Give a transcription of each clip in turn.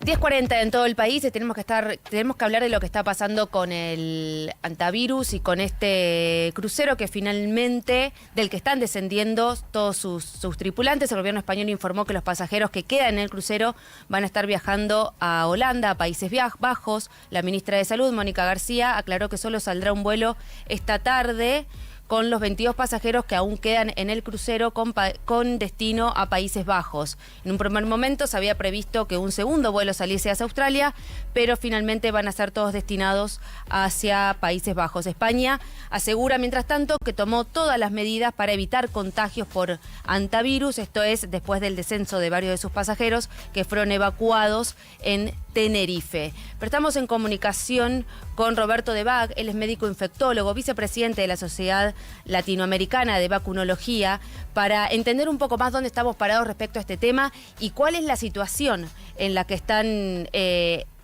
10:40 en todo el país y tenemos que hablar de lo que está pasando con el antivirus y con este crucero que finalmente, del que están descendiendo todos sus tripulantes. El gobierno español informó que los pasajeros que quedan en el crucero van a estar viajando a Holanda, a Países Bajos. La ministra de Salud, Mónica García, aclaró que solo saldrá un vuelo esta tarde con los 22 pasajeros que aún quedan en el crucero con destino a Países Bajos. En un primer momento se había previsto que un segundo vuelo saliese hacia Australia, pero finalmente van a ser todos destinados hacia Países Bajos. España asegura, mientras tanto, que tomó todas las medidas para evitar contagios por antivirus, esto es, después del descenso de varios de sus pasajeros que fueron evacuados en Tenerife. Pero estamos en comunicación con Roberto de Bag, él es médico infectólogo, vicepresidente de la Sociedad Latinoamericana de Vacunología, para entender un poco más dónde estamos parados respecto a este tema y cuál es la situación en la que están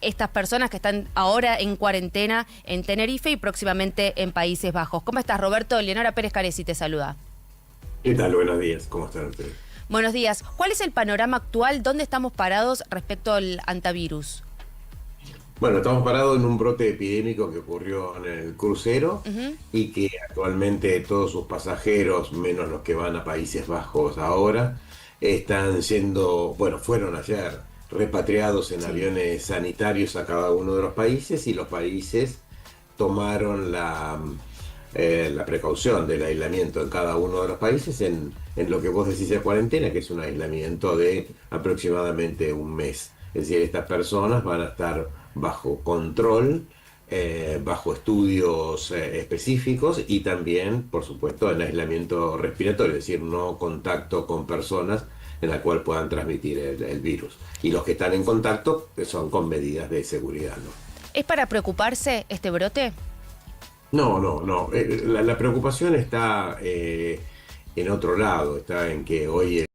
estas personas que están ahora en cuarentena en Tenerife y próximamente en Países Bajos. ¿Cómo estás, Roberto? Leonora Pérez Caresi te saluda. ¿Qué tal? Buenos días. ¿Cómo están ustedes? Buenos días. ¿Cuál es el panorama actual? ¿Dónde estamos parados respecto al antivirus? Bueno, estamos parados en un brote epidémico que ocurrió en el crucero y que actualmente todos sus pasajeros, menos los que van a Países Bajos ahora, están siendo, bueno, fueron ayer repatriados en aviones sanitarios a cada uno de los países y los países tomaron la precaución del aislamiento en cada uno de los países en lo que vos decís de cuarentena, que es un aislamiento de aproximadamente un mes. Es decir, estas personas van a estar bajo control, bajo estudios específicos y también, por supuesto, en aislamiento respiratorio, es decir, no contacto con personas en la cual puedan transmitir el virus. Y los que están en contacto son con medidas de seguridad, ¿no? ¿Es para preocuparse este brote? No. La preocupación está en otro lado, está en que hoy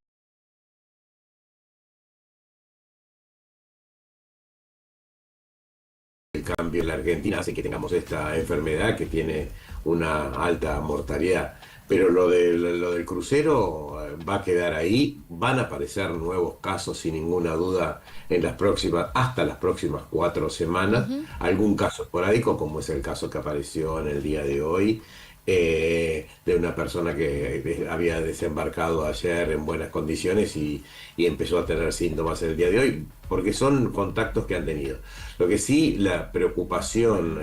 el cambio en la Argentina hace que tengamos esta enfermedad que tiene una alta mortalidad. Pero lo del crucero va a quedar ahí, van a aparecer nuevos casos sin ninguna duda en hasta las próximas 4 semanas. Algún caso esporádico, como es el caso que apareció en el día de hoy, de una persona que había desembarcado ayer en buenas condiciones y empezó a tener síntomas el día de hoy, porque son contactos que han tenido. Lo que sí, la preocupación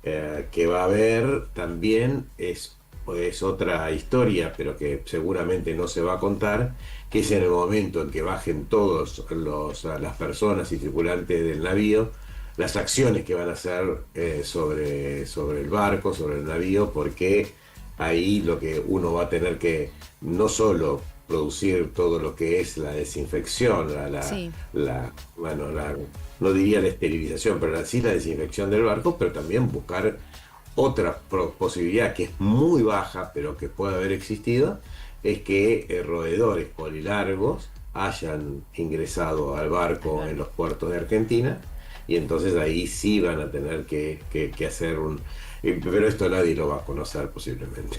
que va a haber también es otra historia, pero que seguramente no se va a contar, que es en el momento en que bajen todos las personas y tripulantes del navío, las acciones que van a hacer sobre el barco, sobre el navío, porque ahí lo que uno va a tener que no solo producir todo lo que es la desinfección, no diría la esterilización, pero sí la desinfección del barco, pero también buscar otra posibilidad que es muy baja, pero que puede haber existido, es que roedores polilargos hayan ingresado al barco en los puertos de Argentina, y entonces ahí sí van a tener que hacer pero esto nadie lo va a conocer posiblemente.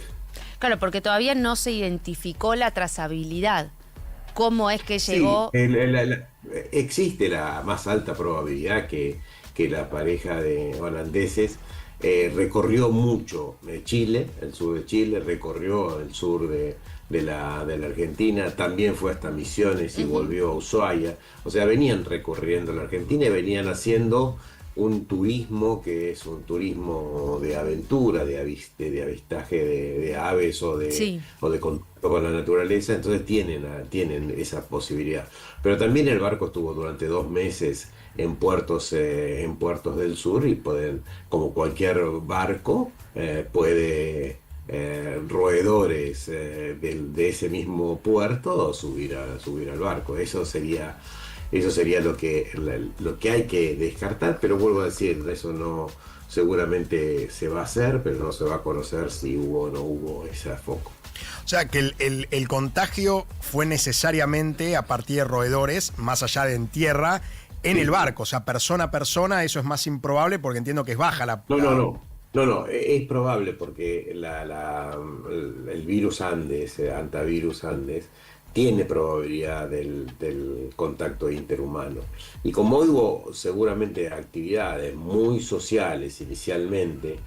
Claro, porque todavía no se identificó la trazabilidad. ¿Cómo es que llegó? Sí, existe la más alta probabilidad que la pareja de holandeses recorrió mucho Chile, el sur de Chile, recorrió el sur de la Argentina, también fue hasta Misiones y volvió a Ushuaia. O sea, venían recorriendo la Argentina y venían haciendo un turismo que es un turismo de aventura, de avistaje de aves o de contacto con la naturaleza. Entonces tienen esa posibilidad. Pero también el barco estuvo durante 2 meses en puertos del sur y pueden, como cualquier barco, roedores de ese mismo puerto subir al barco. Eso sería lo que hay que descartar, pero vuelvo a decir, eso no seguramente se va a hacer, pero no se va a conocer si hubo o no hubo ese foco. O sea que el contagio fue necesariamente a partir de roedores, más allá de en tierra, en el barco. O sea, persona a persona, eso es más improbable porque entiendo que es baja la... No, es probable porque el virus Andes, antivirus Andes, tiene probabilidad del contacto interhumano. Y como hubo seguramente actividades muy sociales inicialmente,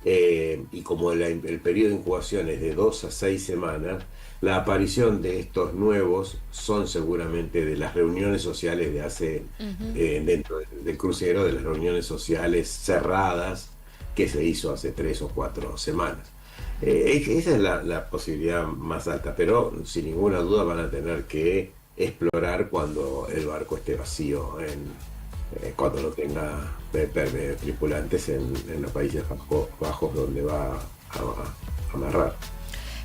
y como el periodo de incubación es de 2 a 6 semanas, la aparición de estos nuevos son seguramente de las reuniones sociales de hace, dentro del crucero, de las reuniones sociales cerradas que se hizo hace 3 o 4 semanas. Esa es la posibilidad más alta, pero sin ninguna duda van a tener que explorar cuando el barco esté vacío, cuando no tenga tripulantes en los Países Bajos donde va a amarrar.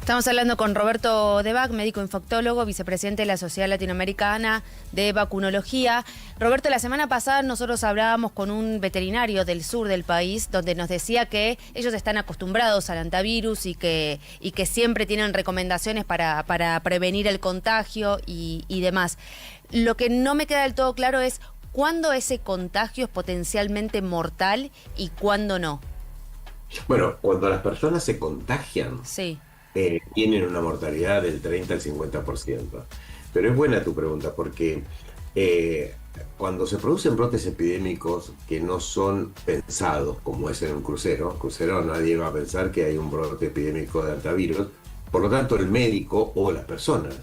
Estamos hablando con Roberto Debac, médico infectólogo, vicepresidente de la Sociedad Latinoamericana de Vacunología. Roberto, la semana pasada nosotros hablábamos con un veterinario del sur del país donde nos decía que ellos están acostumbrados al hantavirus y que siempre tienen recomendaciones para prevenir el contagio y demás. Lo que no me queda del todo claro es cuándo ese contagio es potencialmente mortal y cuándo no. Bueno, cuando las personas se contagian, sí, tienen una mortalidad del 30 al 50%. Pero es buena tu pregunta, porque cuando se producen brotes epidémicos que no son pensados, como es en un crucero nadie va a pensar que hay un brote epidémico de hantavirus, por lo tanto el médico o las personas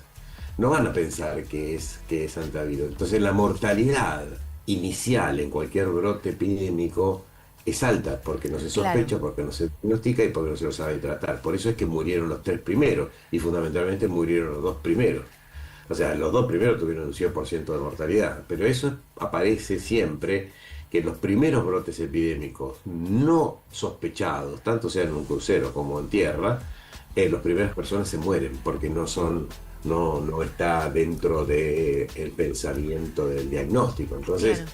no van a pensar que es hantavirus. Entonces la mortalidad inicial en cualquier brote epidémico es alta, porque no se sospecha, claro, porque no se diagnostica y porque no se lo sabe tratar. Por eso es que murieron los 3 primeros, y fundamentalmente murieron los 2 primeros. O sea, los 2 primeros tuvieron un 100% de mortalidad, pero eso aparece siempre que los primeros brotes epidémicos no sospechados, tanto sea en un crucero como en tierra, las primeras personas se mueren, porque no está dentro del pensamiento del diagnóstico. Entonces, claro,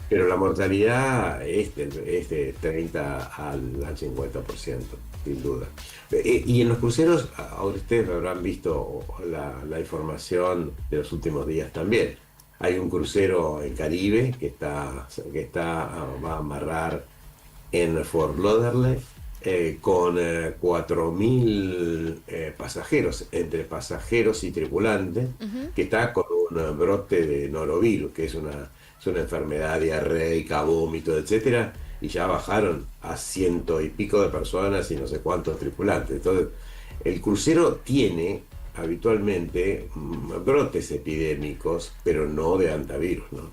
pero la mortalidad es de 30 al 50%, sin duda. Y en los cruceros, ahora ustedes habrán visto la información de los últimos días también. Hay un crucero en Caribe que va a amarrar en Fort Lauderdale con 4.000 pasajeros, entre pasajeros y tripulantes, que está con un brote de norovirus, que es una enfermedad diarreica, vómito, etcétera, y ya bajaron a 100 y pico de personas y no sé cuántos tripulantes. Entonces, el crucero tiene habitualmente brotes epidémicos, pero no de hantavirus, ¿no?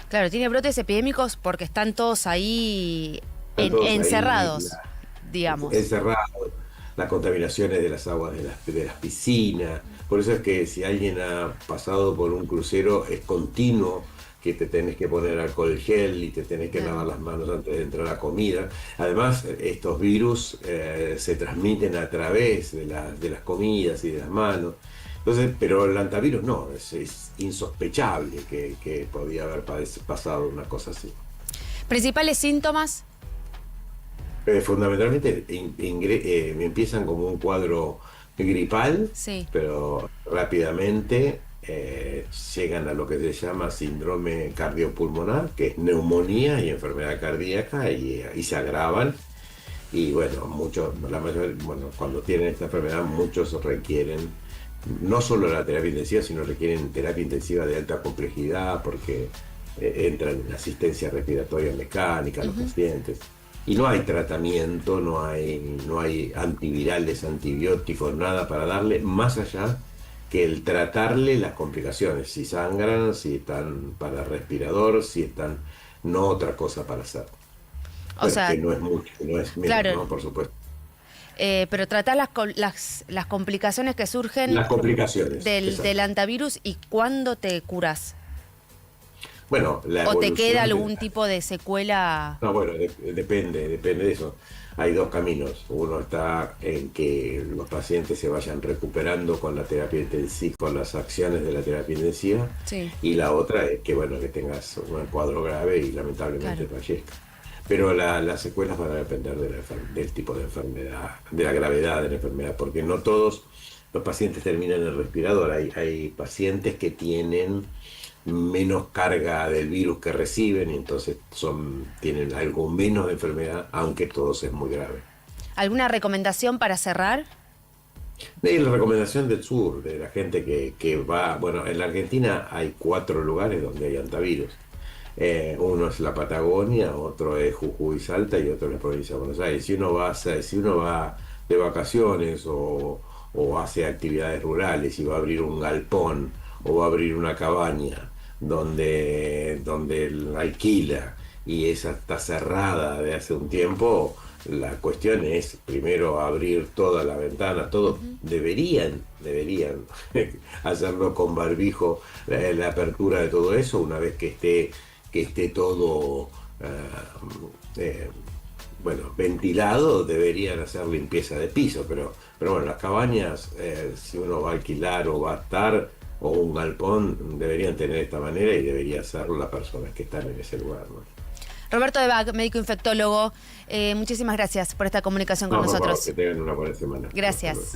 Claro, tiene brotes epidémicos porque están todos ahí encerrados, digamos. Encerrados, las contaminaciones de las aguas de las piscinas. Por eso es que si alguien ha pasado por un crucero, es continuo que te tenés que poner alcohol gel y te tenés que lavar las manos antes de entrar a la comida. Además, estos virus se transmiten a través de las comidas y de las manos. Entonces, pero el hantavirus no, es insospechable que podía haber pasado una cosa así. ¿Principales síntomas? Fundamentalmente empiezan como un cuadro gripal, sí, pero rápidamente llegan a lo que se llama síndrome cardiopulmonar, que es neumonía y enfermedad cardíaca, y se agravan. Y bueno, cuando tienen esta enfermedad, muchos requieren no solo la terapia intensiva, sino requieren terapia intensiva de alta complejidad, porque entran en asistencia respiratoria mecánica los pacientes. Y no hay tratamiento, no hay antivirales, antibióticos, nada para darle, más allá que el tratarle las complicaciones, si sangran, si están para respirador, si están, no otra cosa para hacer. O sea, que no es mucho, no es menos, claro, ¿no? Por supuesto. Pero tratar las complicaciones que surgen, las complicaciones del hantavirus, y cuándo te curas. Bueno, ¿O te queda algún tipo de secuela? No, bueno, depende de eso. Hay 2 caminos. Uno está en que los pacientes se vayan recuperando con la terapia intensiva, con las acciones de la terapia intensiva. Sí. Y la otra es que, que tengas un cuadro grave y lamentablemente fallezca. Pero las secuelas van a depender del tipo de enfermedad, de la gravedad de la enfermedad, porque no todos los pacientes terminan en el respirador. Hay pacientes que tienen menos carga del virus que reciben y entonces tienen algo menos de enfermedad, aunque todo es muy grave. ¿Alguna recomendación para cerrar? Y la recomendación del sur, de la gente que va, bueno, en la Argentina hay 4 lugares donde hay hantavirus. Uno es la Patagonia, otro es Jujuy, Salta y otro es la provincia de Buenos Aires. Si uno va de vacaciones o hace actividades rurales y va a abrir un galpón o va a abrir una cabaña donde la alquila y esa está cerrada de hace un tiempo, la cuestión es primero abrir toda la ventana, todo. Deberían hacerlo con barbijo, la apertura de todo eso una vez que esté todo bueno, ventilado. Deberían hacer limpieza de piso, pero bueno, las cabañas, si uno va a alquilar o va a estar, o un galpón, deberían tener esta manera y debería ser las personas que están en ese lugar, ¿no? Roberto Debac, médico infectólogo, muchísimas gracias por esta comunicación con No, por favor, nosotros. que tengan una buena semana. Gracias.